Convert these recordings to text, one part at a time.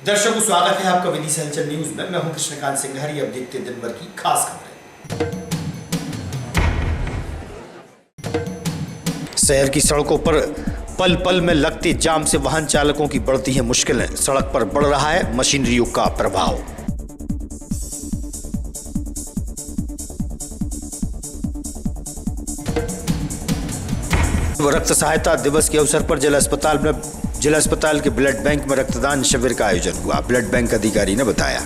दर्शकों, स्वागत है आपका विदिशा हलचल न्यूज में। मैं हूं कृष्णकांत सिंघारी। अब देखते हैं दिन भर की खास खबरें। शहर की सड़कों पर पल पल में लगते जाम से वाहन चालकों की बढ़ती है मुश्किलें। सड़क पर बढ़ रहा है मशीनरी युग का प्रभाव। रक्त सहायता दिवस के अवसर पर जिला अस्पताल के ब्लड बैंक में रक्तदान शिविर का आयोजन हुआ। ब्लड बैंक अधिकारी ने बताया।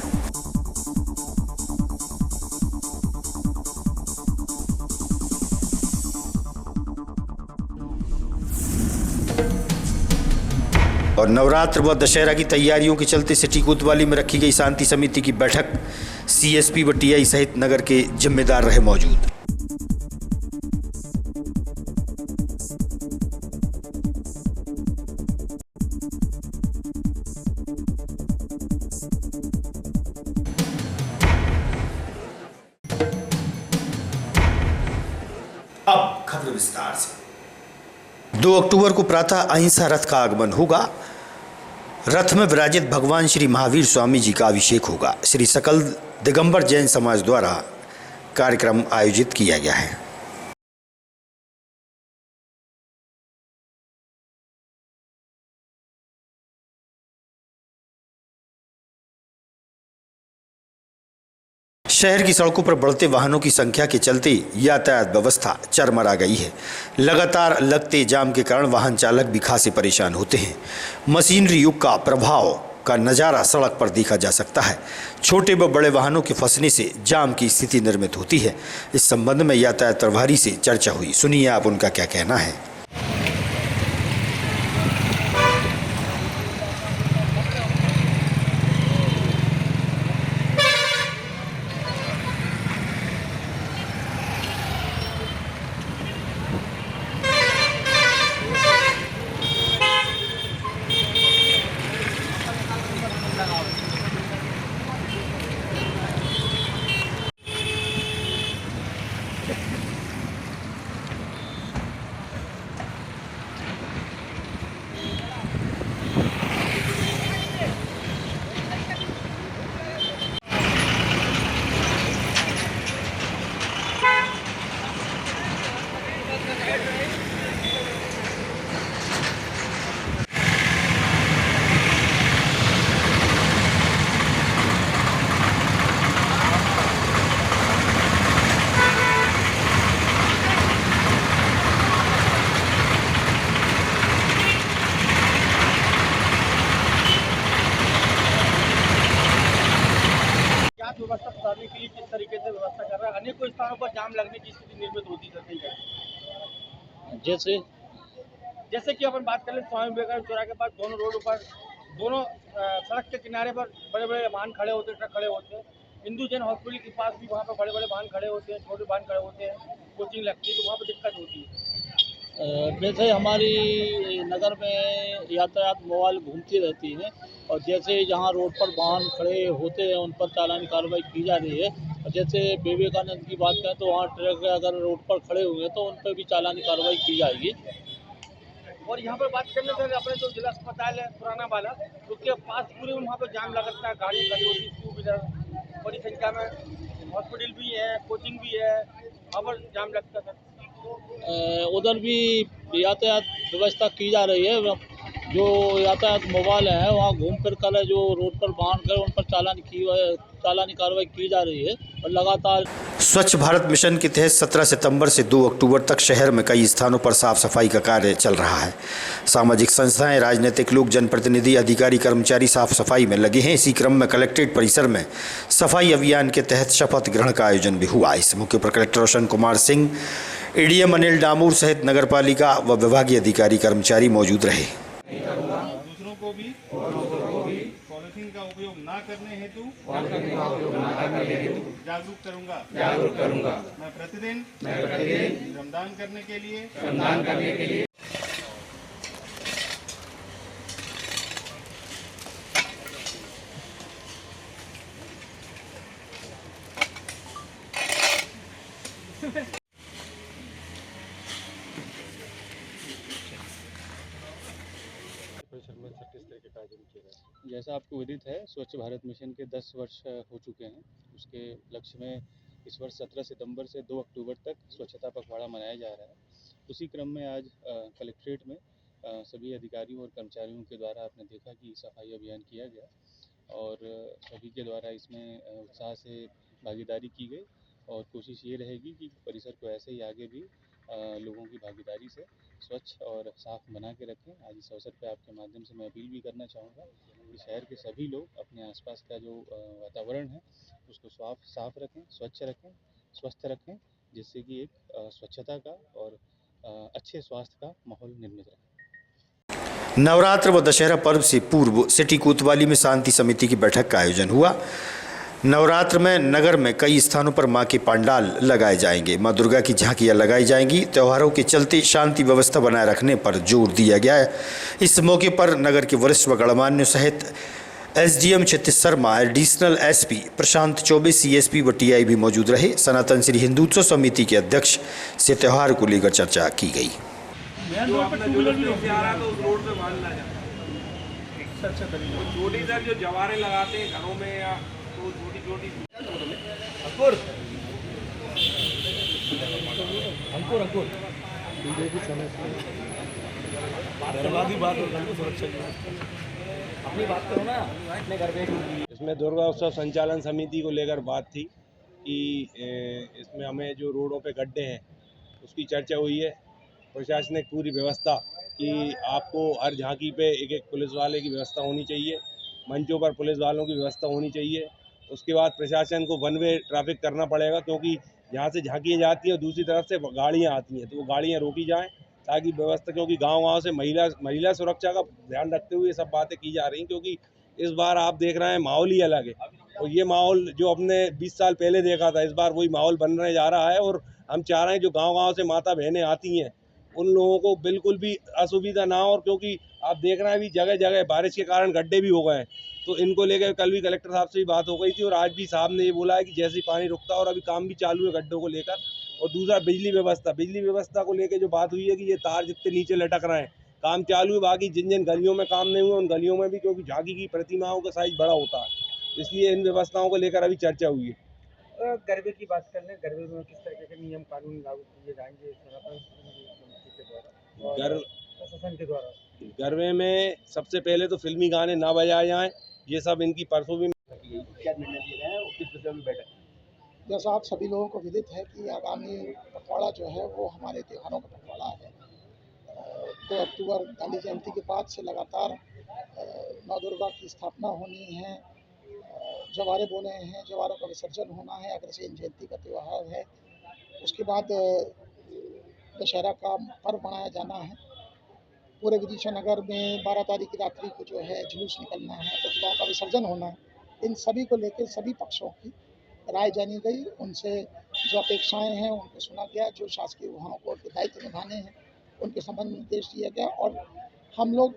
और नवरात्र व दशहरा की तैयारियों के चलते सिटी कोतवाली में रखी गई शांति समिति की बैठक सीएसपी व टीआई सहित नगर के जिम्मेदार रहे मौजूद। अब खबर विस्तार से। 2 अक्टूबर को प्रातः अहिंसा रथ का आगमन होगा। रथ में विराजित भगवान श्री महावीर स्वामी जी का अभिषेक होगा। श्री सकल दिगंबर जैन समाज द्वारा कार्यक्रम आयोजित किया गया है। शहर की सड़कों पर बढ़ते वाहनों की संख्या के चलते यातायात व्यवस्था चरमरा गई है। लगातार लगते जाम के कारण वाहन चालक भी खासे परेशान होते हैं। मशीनरी युग का प्रभाव का नज़ारा सड़क पर देखा जा सकता है। छोटे व बड़े वाहनों के फंसने से जाम की स्थिति निर्मित होती है। इस संबंध में यातायात प्रभारी से चर्चा हुई। सुनिए आप उनका क्या कहना है। व्यवस्था सुधारने के लिए किस तरीके से व्यवस्था कर रहा है? अनेकों स्थानों पर जाम लगने की स्थिति निर्मित होती है। जैसे कि अपन बात कर ले, स्वामी विवेकानंद चौराहे के पास दोनों रोडों पर दोनों सड़क के किनारे पर बड़े बड़े वाहन खड़े होते हैं, ट्रक खड़े होते हैं। हिंदू जैन हॉस्पिटल के पास भी वहाँ पर बड़े बड़े वाहन खड़े होते हैं, छोटे वाहन खड़े होते हैं, कोचिंग लगती है, तो वहाँ पर दिक्कत होती है। वैसे हमारी नगर में यातायात मोबाइल घूमती रहती है और जैसे जहाँ रोड पर वाहन खड़े होते हैं उन पर चालानी कार्रवाई की जा रही है। और जैसे विवेकानंद की बात करें तो वहाँ ट्रक अगर रोड पर खड़े हुए तो उन पर भी चालानी कार्रवाई की जाएगी। और यहाँ पर बात करने से अपने जो जिला अस्पताल है पुराना वाला, उसके पास पूरे वहाँ पर जाम लगता है, गाड़ी खड़ी होती है, टू व्हीलर बड़ी संख्या में, हॉस्पिटल भी है, कोचिंग भी है, वहाँ पर जाम लगता है। उधर भी यातायात व्यवस्था की जा रही है। जो यातायात मोबाइल है वहाँ घूम फिर कर जो रोड पर वाहन कर उन पर चालानी कार्रवाई की जा रही है। और लगातार स्वच्छ भारत मिशन के तहत 17 सितंबर से 2 अक्टूबर तक शहर में कई स्थानों पर साफ सफाई का कार्य चल रहा है। सामाजिक संस्थाएं, राजनीतिक लोग, जनप्रतिनिधि, अधिकारी, कर्मचारी साफ सफाई में लगे हैं। इसी क्रम में कलेक्ट्रेट परिसर में सफाई अभियान के तहत शपथ ग्रहण का आयोजन भी हुआ। इस मौके पर कलेक्टर रोशन कुमार सिंह, एडीएम अनिल डामूर सहित नगर पालिका व विभागीय अधिकारी कर्मचारी मौजूद रहे। दूसरों को भी पॉलिथीन का उपयोग न करने हेतु जागरूक करूंगा। मैं प्रतिदिन श्रमदान करने के लिए परिसर में सर किस तरह के कार्यक्रम किए गए? जैसा आपको विदित है, स्वच्छ भारत मिशन के 10 वर्ष हो चुके हैं। उसके लक्ष्य में इस वर्ष 17 सितंबर से 2 अक्टूबर तक स्वच्छता पखवाड़ा मनाया जा रहा है। उसी क्रम में आज कलेक्ट्रेट में सभी अधिकारियों और कर्मचारियों के द्वारा आपने देखा कि सफाई अभियान किया गया और सभी के द्वारा इसमें उत्साह से भागीदारी की गई और कोशिश ये रहेगी कि परिसर को ऐसे ही आगे भी लोगों की भागीदारी से स्वच्छ और साफ बना के रखें। आज इस अवसर पर आपके माध्यम से मैं अपील भी करना चाहूँगा कि शहर के सभी लोग अपने आसपास का जो वातावरण है उसको साफ रखें, स्वच्छ रखें, स्वस्थ रखें, जिससे कि एक स्वच्छता का और अच्छे स्वास्थ्य का माहौल निर्मित रहे। नवरात्र व दशहरा पर्व से पूर्व सिटी कोतवाली में शांति समिति की बैठक का आयोजन हुआ। नवरात्र में नगर में कई स्थानों पर मां के पंडाल लगाए जाएंगे, मां दुर्गा की झांकियां लगाई जाएंगी। त्योहारों के चलते शांति व्यवस्था बनाए रखने पर जोर दिया गया है। इस मौके पर नगर के वरिष्ठ व गणमान्यों सहित एसडीएम क्षितिज शर्मा, एडिशनल एसपी प्रशांत चौबे, सीएसपी व टीआई भी मौजूद रहे। सनातन श्री हिंदुत्व समिति के अध्यक्ष से त्योहार को लेकर चर्चा की गई। जो अपना जो लखनऊ से आ रहा था उस रोड पे बांधना जाता है। छोटी सर जो जवारे लगाते हैं घरों में या तो छोटी इसमें दुर्गा उत्सव संचालन समिति को लेकर बात थी कि इसमें हमें जो रोडों पे गड्ढे हैं उसकी चर्चा हुई है। प्रशासनिक पूरी व्यवस्था कि आपको हर झांकी पे एक एक पुलिस वाले की व्यवस्था होनी चाहिए, मंचों पर पुलिस वालों की व्यवस्था होनी चाहिए। उसके बाद प्रशासन को वन वे ट्रैफिक करना पड़ेगा, क्योंकि यहाँ से झांकियाँ जाती हैं और दूसरी तरफ से गाड़ियाँ आती हैं, तो वो गाड़ियाँ रोकी जाएँ ताकि व्यवस्था, क्योंकि गांव-गांव से महिला सुरक्षा का ध्यान रखते हुए सब बातें की जा रही हैं। क्योंकि इस बार आप देख रहे हैं माहौल ही अलग है और ये माहौल जो हमने 20 साल पहले देखा था, इस बार वही माहौल बनने जा रहा है। और हम चाह रहे हैं जो गाँव-गाँव से माता बहनें आती हैं उन लोगों को बिल्कुल भी असुविधा ना हो, और क्योंकि आप देख रहे हैं अभी जगह जगह बारिश के कारण गड्ढे भी हो गए हैं, तो इनको लेकर कल भी कलेक्टर साहब से भी बात हो गई थी और आज भी साहब ने ये बोला है कि जैसे ही पानी रुकता है, और अभी काम भी चालू है गड्ढों को लेकर। और दूसरा बिजली व्यवस्था को लेकर जो बात हुई है कि ये तार जितने नीचे लटक रहे हैं, काम चालू है। बाकी जिन जिन गलियों में काम नहीं हुआ उन गलियों में भी, क्योंकि झांकी की प्रतिमाओं का साइज बड़ा होता है, इसलिए इन व्यवस्थाओं को लेकर अभी चर्चा हुई है। गरबे की बात कर लें, गरबे में किस तरह के नियम कानून लागू किए जाएंगे प्रशासन के द्वारा? गरबे में सबसे पहले तो फिल्मी गाने ना बजाए जाएं, ये सब इनकी परसों भी क्या निर्णय लिए गए हैं और किस विषय में बैठक? जैसा आप सभी लोगों को विदित है कि आगामी पखवाड़ा जो है वो हमारे त्योहारों का पखवाड़ा है। 2 अक्टूबर गांधी जयंती के बाद से लगातार माँ दुर्गा की स्थापना होनी है, जवारे बोने हैं, जवारों का विसर्जन होना है, अग्रसेन जयंती का त्यौहार है, उसके बाद दशहरा का पर्व मनाया जाना है। पूरे विदिशा नगर में 12 तारीख की रात्रि को जो है जुलूस निकलना है, प्रतिमाओं का विसर्जन होना है। इन सभी को लेकर सभी पक्षों की राय जानी गई, उनसे जो अपेक्षाएं हैं उनको सुना गया, जो शासकीय विभागों को उनके दायित्व निभाने हैं उनके संबंध में निर्देश दिया गया और हम लोग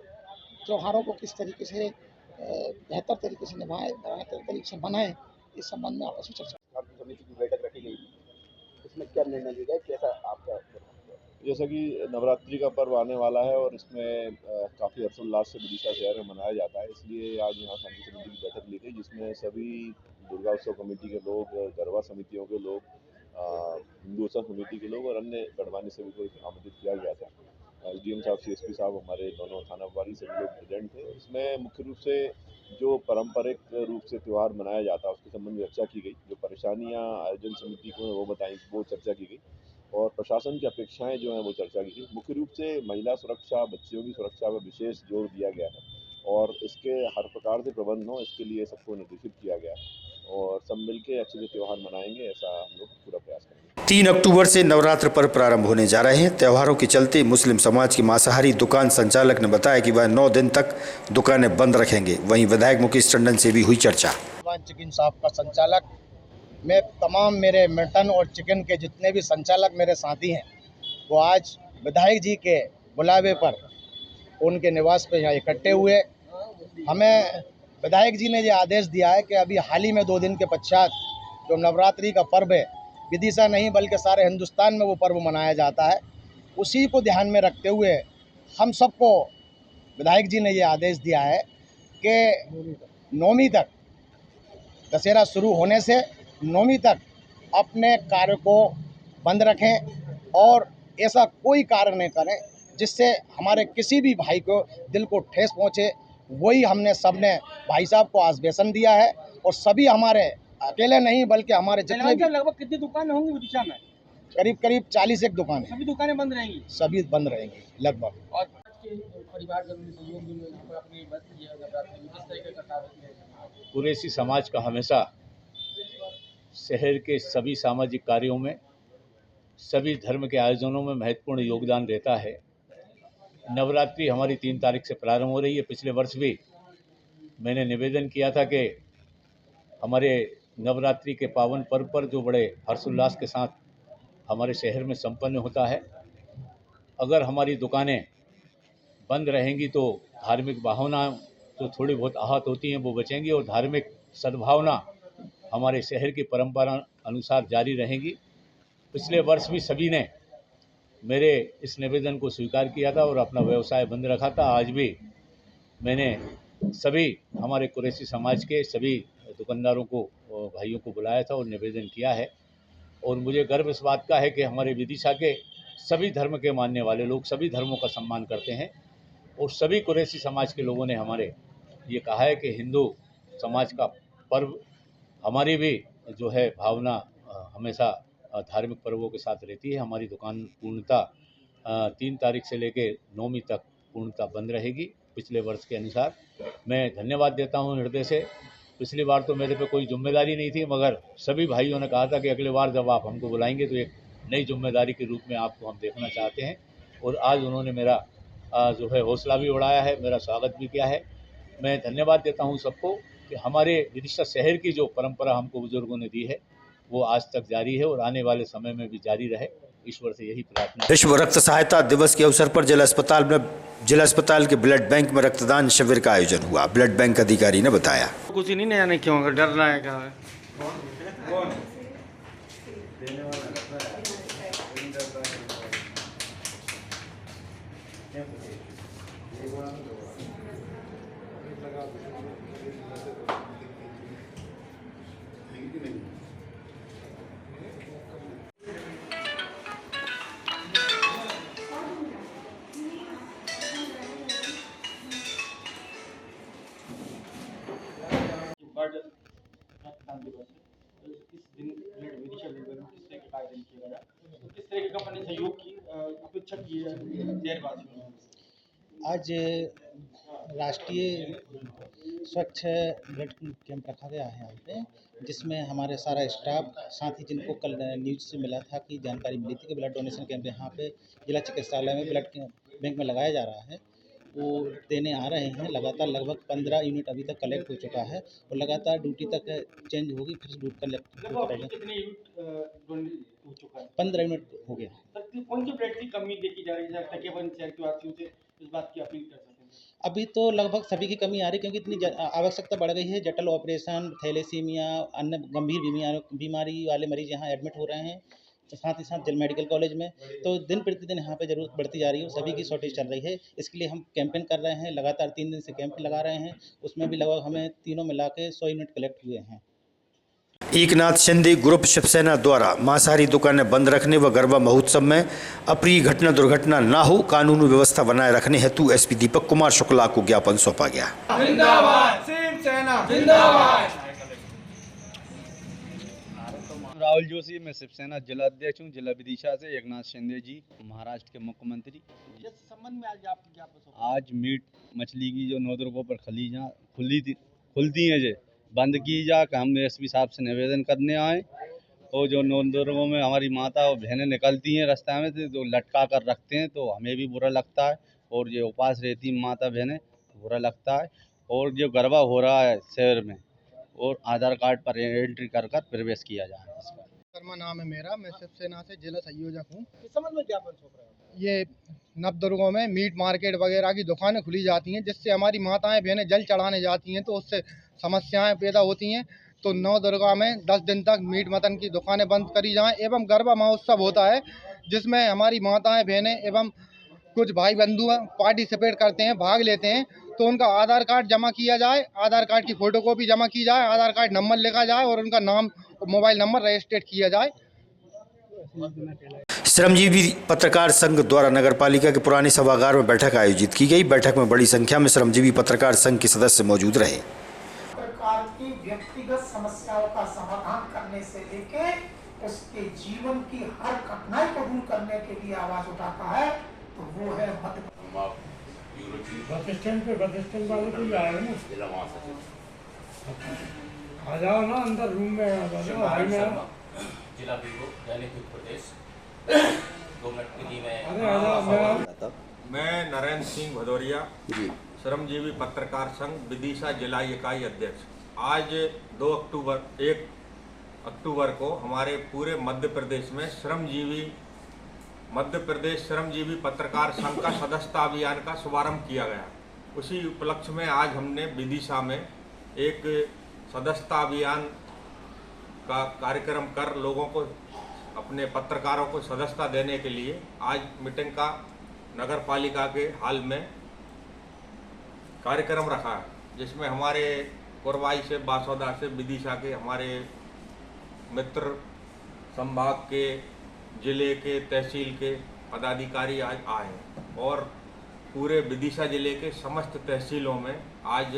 त्योहारों को किस तरीके से बेहतर तरीके से निभाएं, बेहतर तरीके से मनाएं, इस संबंध में आपस में चर्चा समिति की बैठक रखी गई, इसमें क्या निर्णय लिया गया, कैसा आपका? जैसा कि नवरात्रि का पर्व आने वाला है और इसमें काफ़ी हर्षोल्लास से विदिशा शहर में मनाया जाता है, इसलिए आज यहाँ शांति समिति की बैठक ली गई, जिसमें सभी दुर्गा उत्सव कमेटी के लोग, गरबा समितियों के लोग, हिंदू उत्सव समिति के लोग और अन्य गणमान्य सभी को आमंत्रित किया गया था। एसडीएम साहब, सीएसपी साहब, हमारे दोनों थाना प्रभारी सभी लोग प्रेजेंट थे। इसमें मुख्य रूप से जो पारंपरिक रूप से त्यौहार मनाया जाता है उसके संबंध में चर्चा की गई। जो परेशानियाँ आयोजन समिति को वो बताई, वो चर्चा की गई और प्रशासन की अपेक्षाएं जो हैं वो चर्चा की गई। मुख्य रूप से महिला सुरक्षा, बच्चियों की सुरक्षा पर विशेष जोर दिया गया है और इसके हर प्रकार से प्रबंध हो इसके लिए सबको निर्देशित किया गया है और सब मिलकर अच्छे से त्यौहार मनाएंगे, ऐसा हम लोग पूरा प्रयास करेंगे। 3 अक्टूबर से नवरात्र पर्व प्रारंभ होने जा रहे हैं। त्योहारों के चलते मुस्लिम समाज के मांसाहारी दुकान संचालक ने बताया कि वह 9 दिन तक दुकानें बंद रखेंगे। वहीं विधायक मुकेश टंडन से भी हुई चर्चा। चिकन शॉप का संचालक मैं, तमाम मेरे मटन और चिकन के जितने भी संचालक मेरे साथी हैं वो आज विधायक जी के बुलावे पर उनके निवास पे यहाँ इकट्ठे हुए। हमें विधायक जी ने ये आदेश दिया है कि अभी हाल ही में 2 दिन के पश्चात जो नवरात्रि का पर्व है, विदिशा नहीं बल्कि सारे हिंदुस्तान में वो पर्व मनाया जाता है, उसी को ध्यान में रखते हुए हम सबको विधायक जी ने ये आदेश दिया है कि 9वीं तक, दशहरा शुरू होने से 9वीं तक अपने कार्य को बंद रखें और ऐसा कोई कार्य नहीं करें जिससे हमारे किसी भी भाई को दिल को ठेस पहुँचे। वही हमने सबने भाई साहब को आश्वासन दिया है और सभी हमारे अकेले नहीं बल्कि हमारे जितने भी लगभग कितनी दुकानें होंगी विदिशा में? करीब 40 एक दुकानें, सभी दुकानें बंद रहेंगी? सभी बंद रहेंगी लगभग। और परिवार जरूरी सहयोग में अपनी नवरात्रि में किस तरीके का कार्य किया? कुरैशी समाज का हमेशा शहर के सभी सामाजिक कार्यों में, सभी धर्म के आयोजनों में महत्वपूर्ण योगदान रहता है। नवरात्रि हमारी 3 तारीख से प्रारंभ हो रही है। पिछले वर्ष भी मैंने निवेदन किया था कि हमारे नवरात्रि के पावन पर्व पर जो बड़े हर्षोल्लास के साथ हमारे शहर में संपन्न होता है, अगर हमारी दुकानें बंद रहेंगी तो धार्मिक भावना जो थोड़ी बहुत आहत होती हैं वो बचेंगी और धार्मिक सद्भावना हमारे शहर की परंपरा अनुसार जारी रहेंगी। पिछले वर्ष भी सभी ने मेरे इस निवेदन को स्वीकार किया था और अपना व्यवसाय बंद रखा था। आज भी मैंने सभी हमारे कुरैशी समाज के सभी दुकानदारों को, भाइयों को बुलाया था और निवेदन किया है। और मुझे गर्व इस बात का है कि हमारे विदिशा के सभी धर्म के मानने वाले लोग सभी धर्मों का सम्मान करते हैं और सभी कुरैशी समाज के लोगों ने हमारे ये कहा है कि हिंदू समाज का पर्व हमारी भी जो है भावना हमेशा धार्मिक पर्वों के साथ रहती है। हमारी दुकान पूर्णतः 3 तारीख से लेकर 9वीं तक पूर्णतः बंद रहेगी पिछले वर्ष के अनुसार। मैं धन्यवाद देता हूं हृदय से। पिछली बार तो मेरे पे कोई जिम्मेदारी नहीं थी, मगर सभी भाइयों ने कहा था कि अगले बार जब आप हमको बुलाएंगे तो एक नई जिम्मेदारी के रूप में आपको हम देखना चाहते हैं। और आज उन्होंने मेरा जो है हौसला भी बढ़ाया है, मेरा स्वागत भी किया है। मैं धन्यवाद देता हूं सबको कि हमारे विदिशा शहर की जो परंपरा हमको बुजुर्गों ने दी है वो आज तक जारी है और आने वाले समय में भी जारी रहे। ईश्वर से यही प्रार्थना। विश्व रक्त सहायता दिवस के अवसर पर जिला अस्पताल के ब्लड बैंक में रक्तदान शिविर का आयोजन हुआ। ब्लड बैंक अधिकारी ने बताया, कुछ नहीं जाने क्यों डर रहा है क्या? रक्तदान दिवस है, तो इस दिन विदिशा ब्लड बैंक में किस तरह का आयोजन किया गया, तो किस तरह का अपने सहयोग की अपेक्षा की है शहरवासियों ने? आज राष्ट्रीय स्वच्छ ब्लड कैंप रखा गया है यहाँ पे, जिसमें हमारे सारा स्टाफ, साथ ही जिनको कल न्यूज़ से मिला था कि जानकारी मिली थी कि ब्लड डोनेशन कैंप यहाँ पे जिला चिकित्सालय में ब्लड बैंक में लगाया जा रहा है, वो देने आ रहे हैं। लगातार लगभग 15 यूनिट अभी तक कलेक्ट हो चुका है और लगातार ड्यूटी तक चेंज होगी, फिर ड्यूटी कलेक्ट कितने यूनिट हो चुका है? 15 यूनिट हो गया। कौन सी ब्लड की कमी देखी जा रही है तकरीबन शहर के वासियों से इस बात की अपील कर सकते हैं? अभी तो लगभग सभी की कमी आ रही है क्योंकि इतनी आवश्यकता बढ़ गई है। जटिल ऑपरेशन, थैलेसीमिया, अन्य गंभीर बीमारी वाले मरीज यहाँ एडमिट हो रहे हैं, तो साथ ही साथ जिला मेडिकल कॉलेज में तो दिन प्रतिदिन यहाँ पे ज़रूरत बढ़ती जा रही है। सभी की शॉर्टेज चल रही है, इसके लिए हम कैंपेन कर रहे हैं। लगातार 3 दिन से कैंप लगा रहे हैं, उसमें भी लगभग हमें तीनों मिला के 100 यूनिट कलेक्ट हुए हैं। एकनाथ शिंदे ग्रुप शिवसेना द्वारा मांसाहारी दुकानें बंद रखने व गरबा महोत्सव में अप्रिय घटना दुर्घटना न हो, कानूनी व्यवस्था बनाए रखने हेतु एसपी दीपक कुमार शुक्ला को ज्ञापन सौंपा गया। जिंदाबाद शिवसेना, जिंदाबाद। राहुल जोशी, मैं शिवसेना जिला अध्यक्ष हूँ, जिला विदिशा से। एकनाथ शिंदे जी महाराष्ट्र के मुख्यमंत्री, इस संबंध में आज आप ज्ञापन आज मीट मछली की जो 9 दुर्गों पर खुलती हैं जो बंद की जा, कि हम एसपी साहब से निवेदन करने आए। और जो 9 दुर्गों में हमारी माता और बहनें निकलती हैं रास्ते में से, जो लटका कर रखते हैं तो हमें भी बुरा लगता है, और जो उपास रहती माता बहनें बुरा लगता है। और जो गरबा हो रहा है शहर में, और आधार कार्ड पर एंट्री कर प्रवेश किया जा रहा है। शर्मा नाम है मेरा, मैं शिवसेना से जिला संयोजक हूँ। इस संबंध में ज्ञापन सौंप रहे हैं। ये नवदुर्गों में मीट मार्केट वगैरह की दुकानें खुली जाती हैं, जिससे हमारी माताएं बहनें जल चढ़ाने जाती हैं, तो उससे समस्याएं पैदा होती हैं। तो 9 दुर्गा में 10 दिन तक मीट मटन की दुकानें बंद करी जाएं, एवं गरबा महोत्सव होता है जिसमें हमारी माताएं बहनें एवं कुछ भाई बंधु पार्टिसिपेट करते हैं, भाग लेते हैं, तो उनका आधार कार्ड जमा किया जाए, आधार कार्ड की फोटोकॉपी जमा की जाए, आधार कार्ड नंबर लिखा जाए और उनका नाम मोबाइल नंबर रजिस्ट्रेट किया जाए। श्रमजीवी पत्रकार संघ द्वारा नगर पालिका के पुराने सभागार में बैठक आयोजित की गई। बैठक में बड़ी संख्या में श्रमजीवी पत्रकार संघ के सदस्य मौजूद रहे। पत्रकार की व्यक्तिगत समस्याओं का समाधान करने से लेके उसके जीवन की हर कठिनाई को दूर करने के लिए आवाज उठाता है, तो वो है बस स्टैंड वाले को आए ना, आ जाओ ना अंदर रूम में, जिला ब्यूरो दैनिक प्रदेश 2 मिनट के लिए मैं नरेंद्र सिंह भदौरिया, श्रमजीवी पत्रकार संघ विदिशा जिला इकाई अध्यक्ष। आज 1 अक्टूबर को हमारे पूरे मध्य प्रदेश में मध्य प्रदेश श्रमजीवी पत्रकार संघ का सदस्यता अभियान का शुभारंभ किया गया। उसी उपलक्ष्य में आज हमने विदिशा में एक सदस्यता अभियान का कार्यक्रम कर लोगों को, अपने पत्रकारों को सदस्यता देने के लिए आज मीटिंग का नगर पालिका के हाल में कार्यक्रम रखा है, जिसमें हमारे कोरवाई से, बासौदा से, विदिशा के हमारे मित्र, संभाग के, जिले के, तहसील के पदाधिकारी आज आए और पूरे विदिशा जिले के समस्त तहसीलों में आज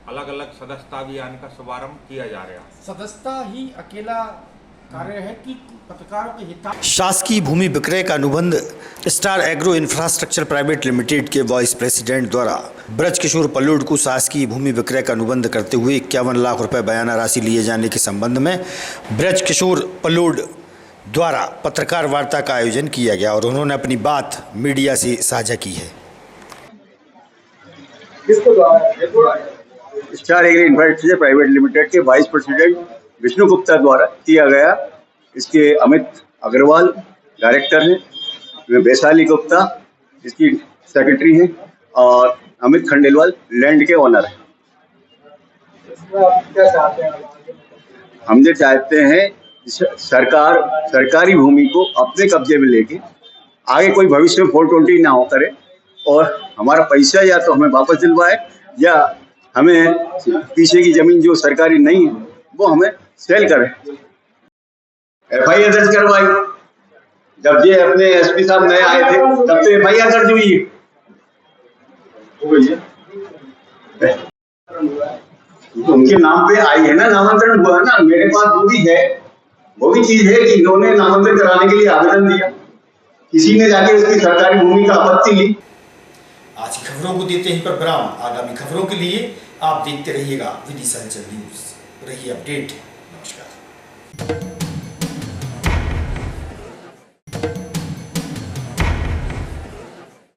अलग अलग सदस्यता अभियान का शुभारंभ किया जा रहा है। सदस्यता ही अकेला कार्य है कि पत्रकारों के हित। शासकीय भूमि विक्रय का अनुबंध star agro infrastructure private limited के वाइस प्रेसिडेंट द्वारा ब्रजकिशोर पल्लूड को शासकीय भूमि विक्रय का अनुबंध करते हुए 51 लाख रुपए बयाना राशि लिए जाने के संबंध में ब्रजकिशोर पल्लूड द्वारा पत्रकार वार्ता का आयोजन किया गया और उन्होंने अपनी बात मीडिया से साझा की है। Star agro infrastructure private limited के वाइस प्रेसिडेंट विष्णु गुप्ता द्वारा किया गया। इसके अमित अग्रवाल डायरेक्टर हैं, वैशाली गुप्ता इसकी सेक्रेटरी हैं और अमित खंडेलवाल लैंड के ओनर हैं। हम ये चाहते हैं सरकार सरकारी भूमि को अपने कब्जे में लेके आगे कोई भविष्य में 420 ना हो करे और हमारा पैसा या तो हमें वापस दिलवाए या हमें पीछे की जमीन जो सरकारी नहीं है वो हमें सेल करे। FIR दर्ज करवाई। जब ये अपने SP साहब नए आए थे तब तो FIR दर्ज हुई है, उनके नाम पे आई है ना, नामांतरण हुआ है ना। मेरे पास वो भी चीज है कि इन्होंने नामांतरण कराने के लिए आवेदन दिया, किसी ने जाके उसकी सरकारी भूमि का आपत्ति ली। आज की खबरों को देते हैं पर विराम। आगामी खबरों के लिए आप देखते रहिएगा विदिशा न्यूज। रहिए अपडेट।